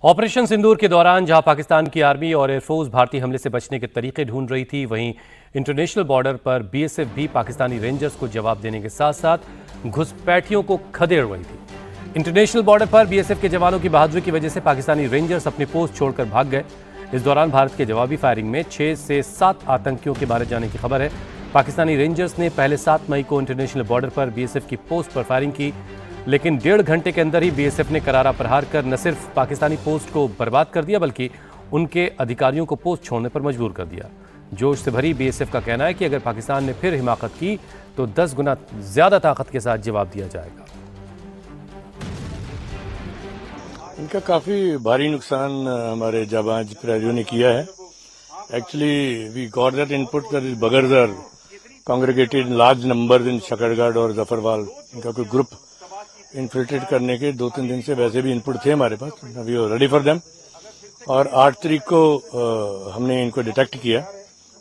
Operation सिंदूर के दौरान जहां पाकिस्तान की आर्मी और एयरफोर्स भारतीय हमले से बचने के तरीके ढूंढ रही थी, वहीं इंटरनेशनल बॉर्डर पर बीएसएफ भी पाकिस्तानी रेंजर्स को जवाब देने के साथ साथ घुसपैठियों को खदेड़ रही थी। इंटरनेशनल बॉर्डर पर बीएसएफ के जवानों की बहादुरी की वजह से पाकिस्तानी रेंजर्स अपनी पोस्ट छोड़कर भाग गए। इस दौरान भारत के जवाबी फायरिंग में 6 से 7 आतंकियों के मारे जाने की खबर है। पाकिस्तानी रेंजर्स ने पहले 7 मई को इंटरनेशनल बॉर्डर पर बीएसएफ की पोस्ट पर फायरिंग की, लेकिन 1.5 घंटे के अंदर ही बीएसएफ ने करारा प्रहार कर न सिर्फ पाकिस्तानी पोस्ट को बर्बाद कर दिया, बल्कि उनके अधिकारियों को पोस्ट छोड़ने पर मजबूर कर दिया। जोश से भरी बीएसएफ का कहना है कि अगर पाकिस्तान ने फिर हिमाकत की तो 10 गुना ज्यादा ताकत के साथ जवाब दिया जाएगा। इनका काफी भारी नुकसान हमारे जाबाज प्रहरियों ने किया है। Actually we got that input that buggers are congregated large numbers in Shakargarh और जफरवाल। इनका कोई ग्रुप इन्फिल्ट्रेट करने के 2-3 दिन से वैसे भी इनपुट थे हमारे पास। We are ready for them. और 8 तारीख को हमने इनको डिटेक्ट किया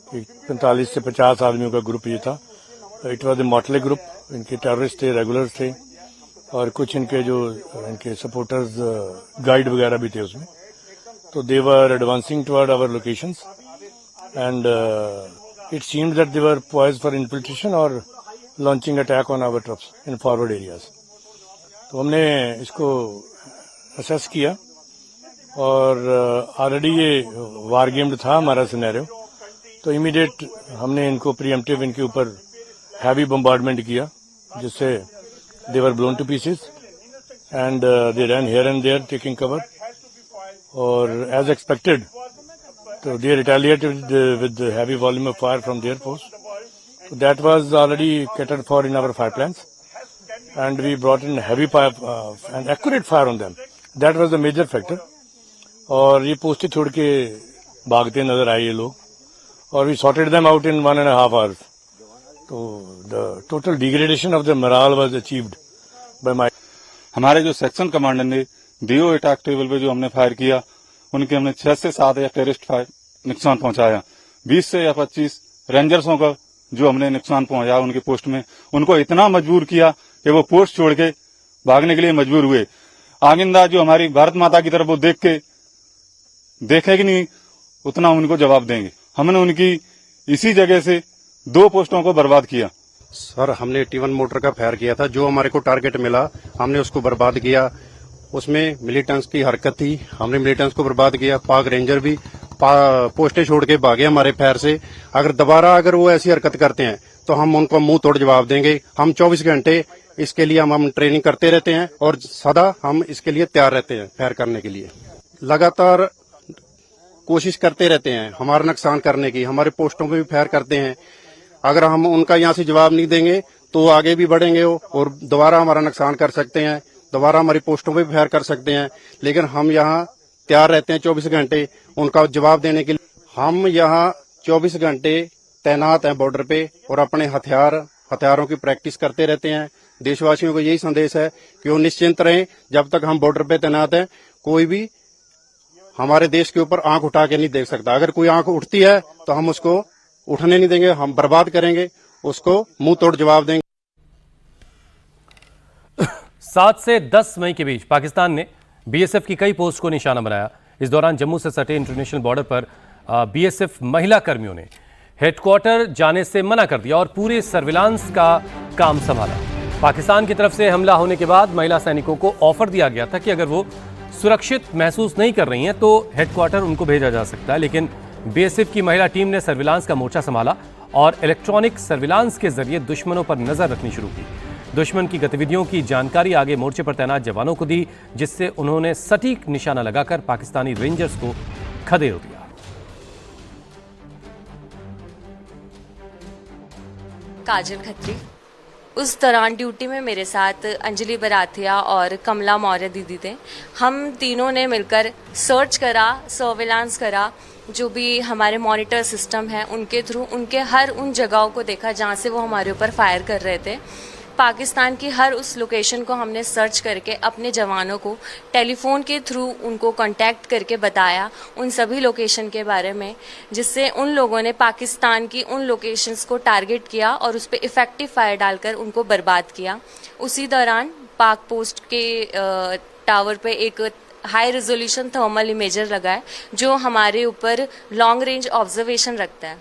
कि 45 से 50 आदमियों का ग्रुप ये था। It was a motley group. इनके टेररिस्ट थे, रेगुलर्स थे और कुछ इनके जो इनके सपोर्टर्स गाइड वगैरह भी थे उसमें। तो they were advancing toward our locations and it seemed that they were poised for infiltration और launching attack on our troops in forward areas. तो हमने इसको असेस किया और ऑलरेडी ये वार गेम्ड था हमारा सिनेरियो। तो इमीडिएट हमने इनको प्रीएम्प्टिव इनके ऊपर हैवी बम्बार्डमेंट किया, जिससे they were blown to pieces and they run here and there taking cover. और एज एक्सपेक्टेड तो they retaliated with heavy volume of fire from their post. So that was already catered for in our fire plans, and we brought in heavy fire and accurate fire on them. That was the major factor. और ये पोस्टें छोड़ के भागते नजर आए ये लोग और we sorted them out in 1.5 hours. तो the total degradation of the morale was achieved by my. हमारे जो सेक्शन कमांडर ने डीओ अटैक टेबल पे जो हमने फायर किया, उनके हमने 6 से 7 या टेररिस्ट फायर नुकसान पहुंचाया। 20 से या 25 रेंजर्सों का जो हमने नुकसान पहुंचाया उनके पोस्ट में, उनको इतना मजबूर किया कि वो पोस्ट छोड़ के भागने के लिए मजबूर हुए। आगिंदा जो हमारी भारत माता की तरफ वो देखेगी नहीं, उतना उनको जवाब देंगे। हमने उनकी इसी जगह से 2 पोस्टों को बर्बाद किया। सर, हमने T1 मोटर का फायर किया था। जो हमारे को टारगेट मिला हमने उसको बर्बाद किया। उसमें मिलिटेंट्स की हरकत थी, हमने मिलिटेंट्स को बर्बाद किया। पाक रेंजर भी पोस्टें छोड़ के भागे हमारे फायर से। अगर दोबारा वो ऐसी हरकत करते हैं तो हम उनको मुंह तोड़ जवाब देंगे। हम 24 घंटे इसके लिए हम ट्रेनिंग करते रहते हैं और सदा हम इसके लिए तैयार रहते हैं फायर करने के लिए। लगातार कोशिश करते रहते हैं हमारा नुकसान करने की। हमारे पोस्टों पे भी फायर करते हैं। अगर हम उनका यहाँ से जवाब नहीं देंगे तो आगे भी बढ़ेंगे वो और दोबारा हमारा नुकसान कर सकते हैं, दोबारा हमारी पोस्टों पे भी फायर कर सकते हैं। लेकिन हम यहाँ तैयार रहते हैं 24 घंटे उनका जवाब देने के लिए। हम यहाँ 24 घंटे तैनात हैं बॉर्डर पे और अपने हथियारों की प्रैक्टिस करते रहते हैं। देशवासियों को यही संदेश है कि वो निश्चिंत रहें। जब तक हम बॉर्डर पे तैनात हैं कोई भी हमारे देश के ऊपर आंख उठा के नहीं देख सकता। अगर कोई आंख उठती है तो हम उसको उठने नहीं देंगे, हम बर्बाद करेंगे, उसको मुंह तोड़ जवाब देंगे। 7 से 10 मई के बीच पाकिस्तान ने बीएसएफ की कई पोस्ट को निशाना बनाया। इस दौरान जम्मू से सटे इंटरनेशनल बॉर्डर पर बीएसएफ महिला कर्मियों ने हेडक्वार्टर जाने से मना कर दिया और पूरे सर्विलांस का काम संभाला। पाकिस्तान की तरफ से हमला होने के बाद महिला सैनिकों को ऑफर दिया गया था कि अगर वो सुरक्षित महसूस नहीं कर रही हैं तो हेडक्वार्टर उनको भेजा जा सकता है, लेकिन बीएसएफ की महिला टीम ने सर्विलांस का मोर्चा संभाला और इलेक्ट्रॉनिक सर्विलांस के जरिए दुश्मनों पर नजर रखनी शुरू की। दुश्मन की गतिविधियों की जानकारी आगे मोर्चे पर तैनात जवानों को दी, जिससे उन्होंने सटीक निशाना लगाकर पाकिस्तानी रेंजर्स को खदेड़ दिया। काजल खत्री। उस दौरान ड्यूटी में मेरे साथ अंजलि बराथिया और कमला मौर्य दीदी थे। हम तीनों ने मिलकर सर्च करा, सर्विलांस करा, जो भी हमारे मॉनिटर सिस्टम है उनके थ्रू उनके हर उन जगहों को देखा जहाँ से वो हमारे ऊपर फायर कर रहे थे। पाकिस्तान की हर उस लोकेशन को हमने सर्च करके अपने जवानों को टेलीफोन के थ्रू उनको कांटेक्ट करके बताया उन सभी लोकेशन के बारे में, जिससे उन लोगों ने पाकिस्तान की उन लोकेशंस को टारगेट किया और उस पर इफेक्टिव फायर डालकर उनको बर्बाद किया। उसी दौरान पाक पोस्ट के टावर पे एक हाई रेजोल्यूशन थर्मल इमेजर लगा है जो हमारे ऊपर लॉन्ग रेंज ऑब्जर्वेशन रखता है।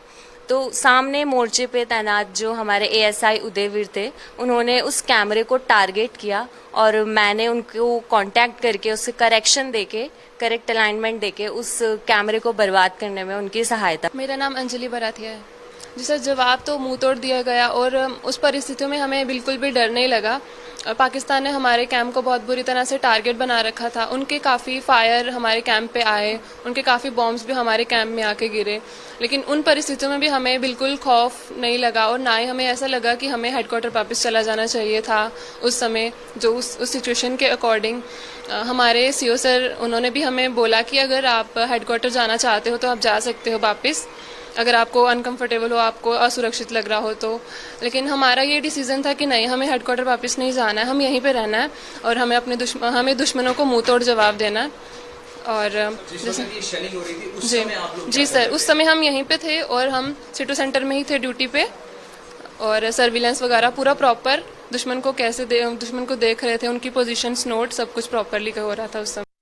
तो सामने मोर्चे पे तैनात जो हमारे एएसआई उदयवीर थे, उन्होंने उस कैमरे को टारगेट किया और मैंने उनको कांटेक्ट करके उससे करेक्शन देके, करेक्ट अलाइनमेंट देके उस कैमरे को बर्बाद करने में उनकी सहायता। मेरा नाम अंजलि बराथिया है। जी सर, जवाब तो मुंह तोड़ दिया गया और उस परिस्थितियों में हमें बिल्कुल भी डर नहीं लगा। पाकिस्तान ने हमारे कैंप को बहुत बुरी तरह से टारगेट बना रखा था। उनके काफ़ी फायर हमारे कैंप पे आए, उनके काफ़ी बॉम्ब्स भी हमारे कैंप में आके गिरे, लेकिन उन परिस्थितियों में भी हमें बिल्कुल खौफ नहीं लगा और ना ही हमें ऐसा लगा कि हमें हेडक्वार्टर वापस चला जाना चाहिए था उस समय। जो उस सिचुएशन के अकॉर्डिंग हमारे सीओ सर, उन्होंने भी हमें बोला कि अगर आप हेडक्वार्टर जाना चाहते हो तो आप जा सकते हो वापस, अगर आपको अनकंफर्टेबल हो, आपको असुरक्षित लग रहा हो तो। लेकिन हमारा ये डिसीजन था कि नहीं, हमें हेडक्वार्टर वापस नहीं जाना है, हम यहीं पे रहना है और हमें अपने हमें दुश्मनों को मुंह तोड़ जवाब देना है। और जी सर, उस समय हम यहीं पे थे और हम सिटू सेंटर में ही थे ड्यूटी पे और सर्विलेंस वगैरह पूरा प्रॉपर दुश्मन को देख रहे थे, उनकी पोजीशंस नोट सब कुछ प्रॉपरली हो रहा था उस समय।